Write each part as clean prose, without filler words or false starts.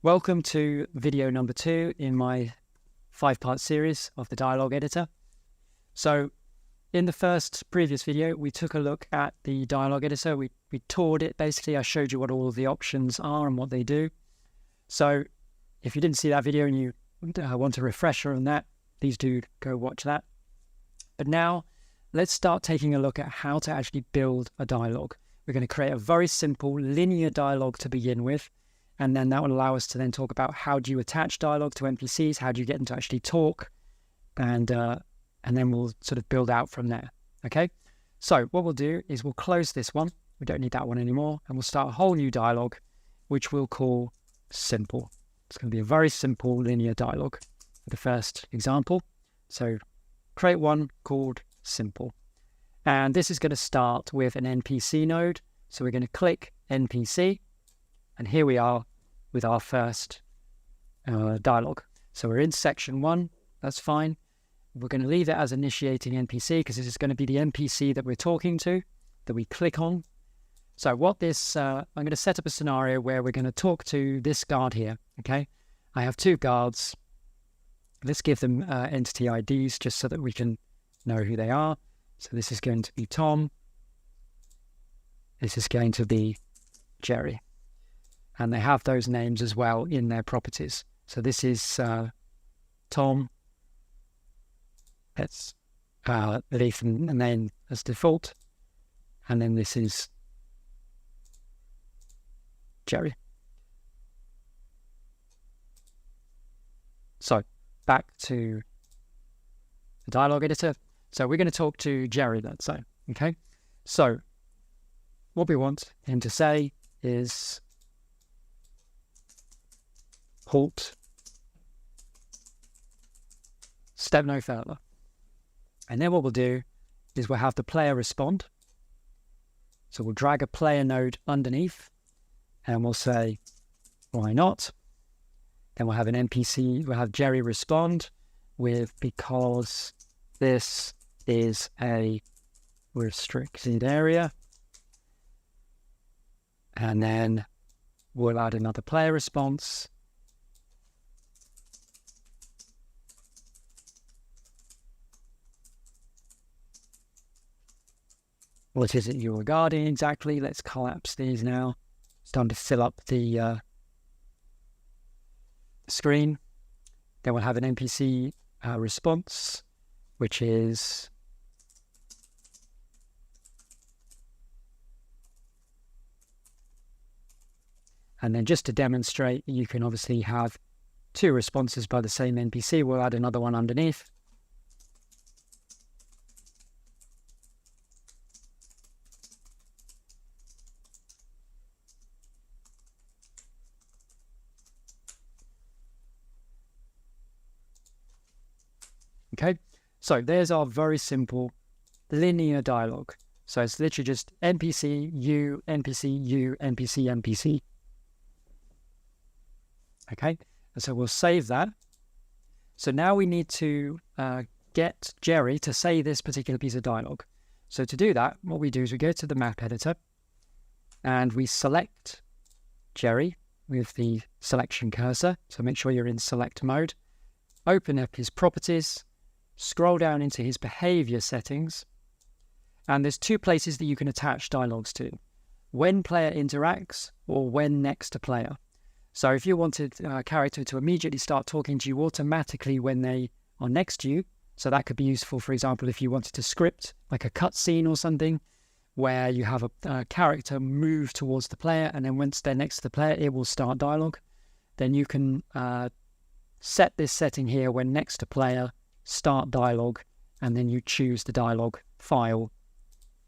Welcome to video number 2 in my 5-part series of the dialogue editor. So in the previous video, we took a look at the dialogue editor. We toured it. Basically, I showed you what all of the options are and what they do. So if you didn't see that video and you want a refresher on that, please do go watch that. But now let's start taking a look at how to actually build a dialogue. We're going to create a very simple linear dialogue to begin with. And then that will allow us to then talk about how do you attach dialogue to NPCs, how do you get them to actually talk, and then we'll sort of build out from there, okay? So what we'll do is we'll close this one. We don't need that one anymore, and we'll start a whole new dialogue, which we'll call simple. It's going to be a very simple linear dialogue for the first example. So create one called simple. And this is going to start with an NPC node. So we're going to click NPC. And here we are with our first dialogue. So we're in section 1. That's fine. We're going to leave it as initiating NPC because this is going to be the NPC that we're talking to, that we click on. So what this, I'm going to set up a scenario where we're going to talk to this guard here. Okay. I have 2 guards. Let's give them entity IDs just so that we can know who they are. So this is going to be Tom. This is going to be Jerry. And they have those names as well in their properties. So this is Tom. Let's leave the name as default. And then this is Jerry. So back to the dialogue editor. So we're going to talk to Jerry, let's say. Okay. So what we want him to say is halt, step no further. And then what we'll do is we'll have the player respond. So we'll drag a player node underneath and we'll say, why not? Then we'll have an NPC, we'll have Jerry respond with, because this is a restricted area. And then we'll add another player response. What is it you're regarding exactly? Let's collapse these now. It's time to fill up the screen. Then we'll have an NPC response, which is and then just to demonstrate, you can obviously have 2 responses by the same NPC. We'll add another one underneath. Okay, so there's our very simple linear dialogue. So it's literally just NPC, you, NPC, you, NPC, NPC. Okay, and so we'll save that. So now we need to get Jerry to say this particular piece of dialogue. So to do that, what we do is we go to the map editor and we select Jerry with the selection cursor. So make sure you're in select mode. Open up his properties. Scroll down into his behavior settings, and there's 2 places that you can attach dialogues to: when player interacts or when next to player. So if you wanted a character to immediately start talking to you automatically when they are next to you, so that could be useful, for example, if you wanted to script like a cutscene or something where you have a character move towards the player, and then once they're next to the player, it will start dialogue. Then you can set this setting here: when next to player, start dialogue, and then you choose the dialogue file,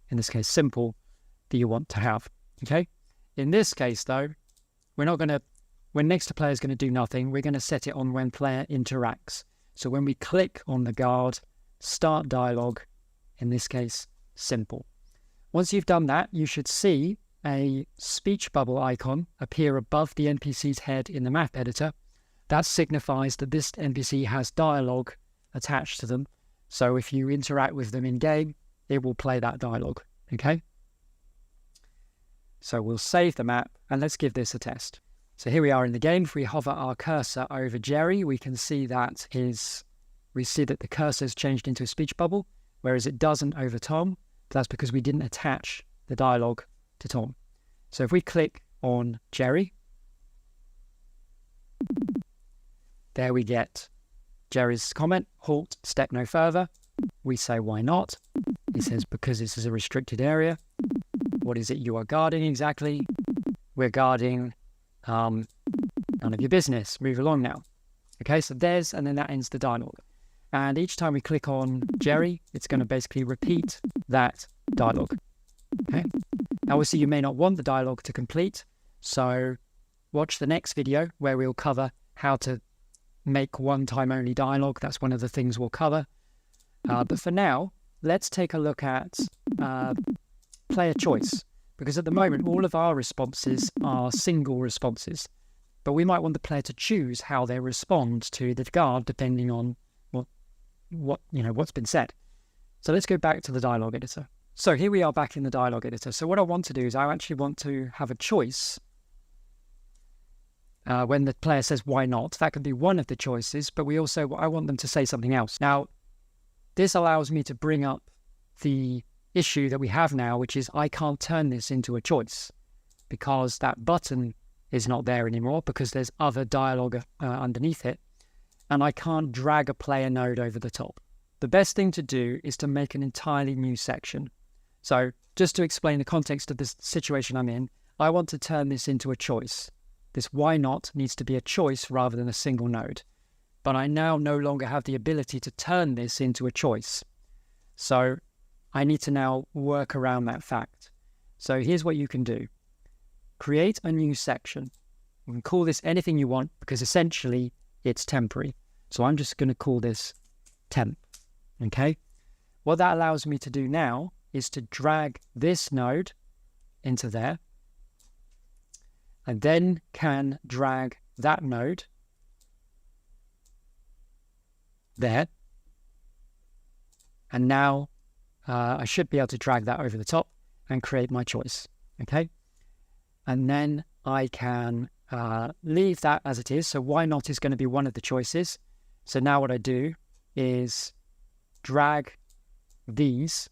in this case simple, that you want to have. Okay, in this case though, we're not going to, when next to player is going to do nothing, we're going to set it on when player interacts. So when we click on the guard, start dialogue, in this case simple. Once you've done that, you should see a speech bubble icon appear above the NPC's head in the map editor. That signifies that this NPC has dialogue attached to them. So if you interact with them in game, it will play that dialogue. Okay. So we'll save the map and let's give this a test. So here we are in the game. If we hover our cursor over Jerry, we can see that the cursor has changed into a speech bubble, whereas it doesn't over Tom. That's because we didn't attach the dialogue to Tom. So if we click on Jerry, there we get Jerry's comment, halt, step no further. We say, why not? He says, because this is a restricted area. What is it you are guarding exactly? We're guarding none of your business. Move along now. Okay, so and then that ends the dialogue. And each time we click on Jerry, it's going to basically repeat that dialogue. Okay. Now, obviously, you may not want the dialogue to complete, so watch the next video where we'll cover how to make one-time only dialogue. That's one of the things we'll cover. But for now, let's take a look at player choice, because at the moment, all of our responses are single responses, but we might want the player to choose how they respond to the guard depending on what's been said. So let's go back to the dialogue editor. So here we are back in the dialogue editor. So what I want to do is I actually want to have a choice when the player says, why not? That could be one of the choices, but I want them to say something else. Now, this allows me to bring up the issue that we have now, which is I can't turn this into a choice because that button is not there anymore because there's other dialogue underneath it, and I can't drag a player node over the top. The best thing to do is to make an entirely new section. So just to explain the context of this situation I'm in, I want to turn this into a choice. This why not needs to be a choice rather than a single node. But I now no longer have the ability to turn this into a choice. So I need to now work around that fact. So here's what you can do. Create a new section. You can call this anything you want because essentially it's temporary. So I'm just going to call this temp. Okay. What that allows me to do now is to drag this node into there, and then can drag that node there. And now I should be able to drag that over the top and create my choice. Okay. And then I can leave that as it is. So why not is going to be one of the choices. So now what I do is drag these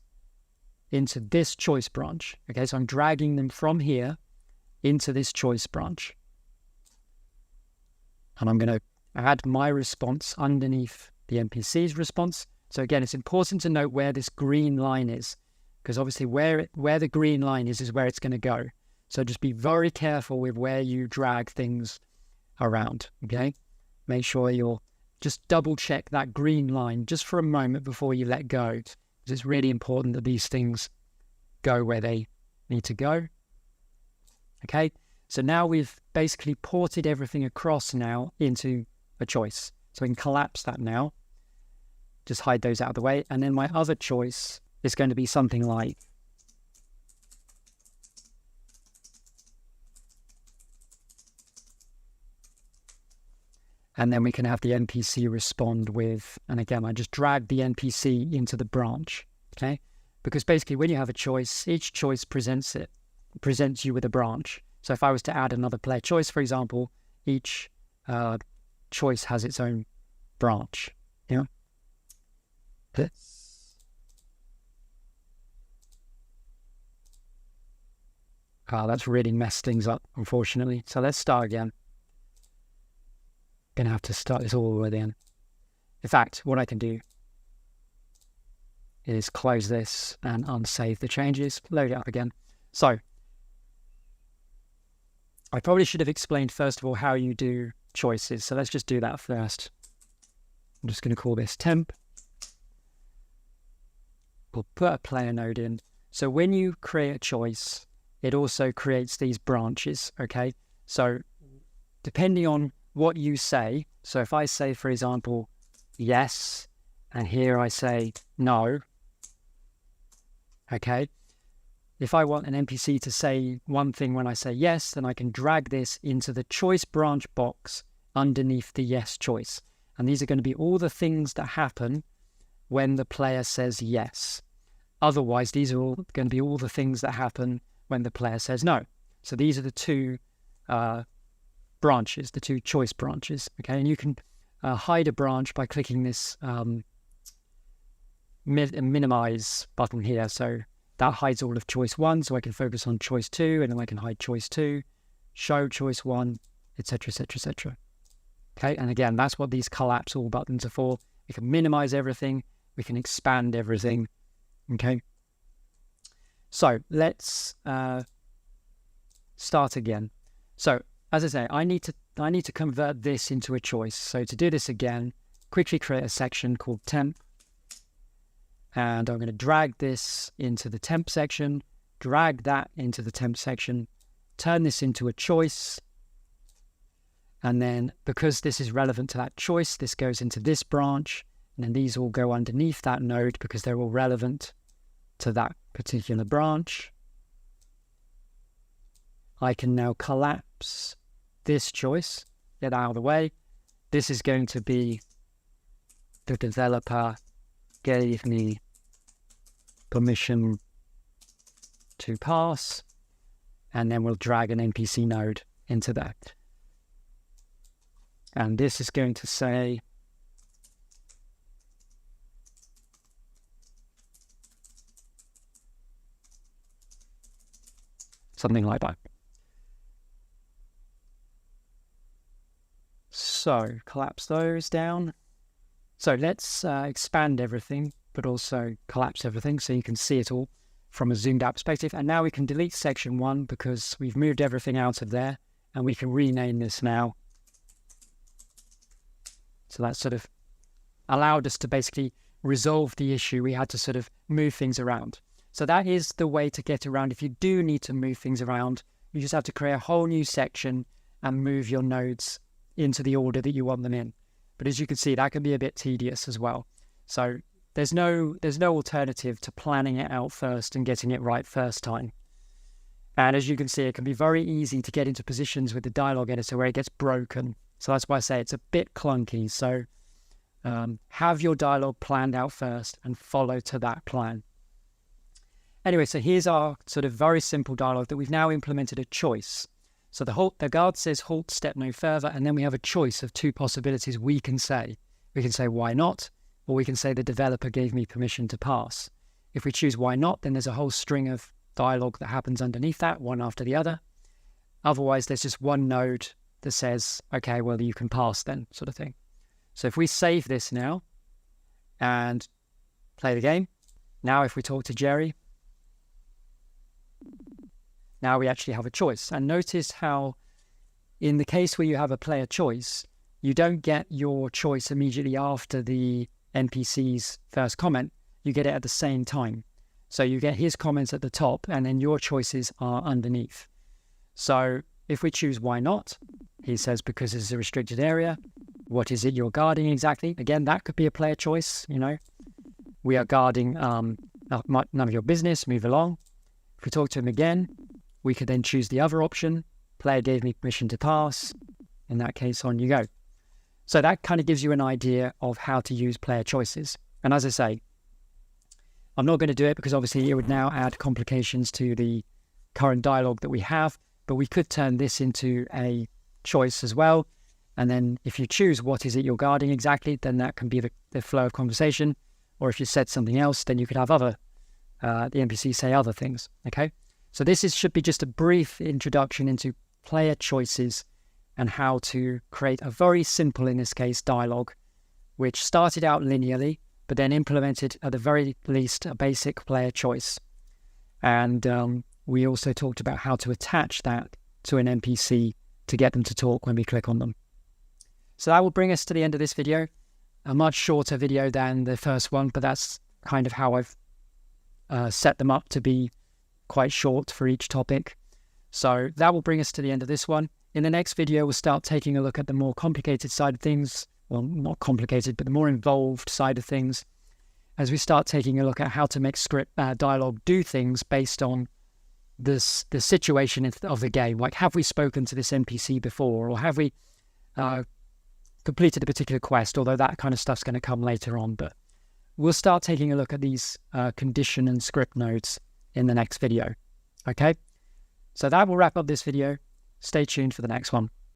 into this choice branch. Okay, so I'm dragging them from here into this choice branch. And I'm going to add my response underneath the NPC's response. So again, it's important to note where this green line is, because obviously where the green line is where it's going to go. So just be very careful with where you drag things around, okay? Make sure you'll just double check that green line just for a moment before you let go. Because it's really important that these things go where they need to go. Okay, so now we've basically ported everything across now into a choice. So we can collapse that now. Just hide those out of the way. And then my other choice is going to be something like and then we can have the NPC respond with, and again, I just drag the NPC into the branch, okay? Because basically when you have a choice, each choice presents you with a branch. So if I was to add another player choice, for example, each choice has its own branch, you know? That's really messed things up, unfortunately. So let's start again. Gonna have to start this all over again. In fact, what I can do is close this and unsave the changes, load it up again. So I probably should have explained first of all how you do choices. So let's just do that first. I'm just going to call this temp. We'll put a player node in. So when you create a choice, it also creates these branches, okay? So depending on what you say, so if I say, for example, yes, and here I say no, okay? If I want an NPC to say one thing when I say yes, then I can drag this into the choice branch box underneath the yes choice. And these are going to be all the things that happen when the player says yes. Otherwise, these are all going to be all the things that happen when the player says no. So these are the two branches, the two choice branches. Okay, and you can hide a branch by clicking this minimize button here. So that hides all of choice 1, so I can focus on choice 2, and then I can hide choice 2, show choice 1, etc., etc., etc. Okay, and again, that's what these collapse all buttons are for. We can minimize everything, we can expand everything. Okay, so let's start again. So as I say, I need to convert this into a choice. So to do this again, quickly create a section called temp, and I'm going to drag this into the temp section, drag that into the temp section, turn this into a choice, and then because this is relevant to that choice, this goes into this branch, and then these all go underneath that node because they're all relevant to that particular branch. I can now collapse this choice, get out of the way. This is going to be the developer gave me permission to pass, and then we'll drag an NPC node into that. And this is going to say something like that. So collapse those down. So let's expand everything, but also collapse everything so you can see it all from a zoomed out perspective. And now we can delete section 1 because we've moved everything out of there, and we can rename this now. So that sort of allowed us to basically resolve the issue. We had to sort of move things around. So that is the way to get around. If you do need to move things around, you just have to create a whole new section and move your nodes into the order that you want them in. But as you can see, that can be a bit tedious as well. So there's no alternative to planning it out first and getting it right first time. And as you can see, it can be very easy to get into positions with the dialogue editor where it gets broken. So that's why I say it's a bit clunky. So have your dialogue planned out first and follow to that plan. Anyway, so here's our sort of very simple dialogue that we've now implemented a choice. So the guard says halt, step no further, and then we have a choice of two possibilities we can say. We can say why not, or we can say the developer gave me permission to pass. If we choose why not, then there's a whole string of dialogue that happens underneath that, one after the other. Otherwise, there's just one node that says, okay, well, you can pass then, sort of thing. So if we save this now and play the game, now if we talk to Jerry, now we actually have a choice. And notice how in the case where you have a player choice, you don't get your choice immediately after the NPC's first comment. You get it at the same time. So you get his comments at the top and then your choices are underneath. So if we choose why not, he says because it's a restricted area. What is it you're guarding exactly? Again, that could be a player choice, you know. We are guarding none of your business, move along. If we talk to him again, we could then choose the other option. Player gave me permission to pass. In that case, on you go. So that kind of gives you an idea of how to use player choices. And as I say, I'm not going to do it because obviously it would now add complications to the current dialogue that we have, but we could turn this into a choice as well. And then if you choose what is it you're guarding exactly, then that can be the flow of conversation. Or if you said something else, then you could have the NPC say other things, okay? So this should be just a brief introduction into player choices and how to create a very simple, in this case, dialogue, which started out linearly, but then implemented at the very least a basic player choice. And we also talked about how to attach that to an NPC to get them to talk when we click on them. So that will bring us to the end of this video. A much shorter video than the first one, but that's kind of how I've set them up to be quite short for each topic. So that will bring us to the end of this one. In the next video, we'll start taking a look at the more complicated side of things. Well, not complicated, but the more involved side of things, as we start taking a look at how to make dialogue do things based on the situation of the game. Like, have we spoken to this NPC before, or have we completed a particular quest, although that kind of stuff's going to come later on. But we'll start taking a look at these condition and script nodes in the next video. Okay, so that will wrap up this video. Stay tuned for the next one.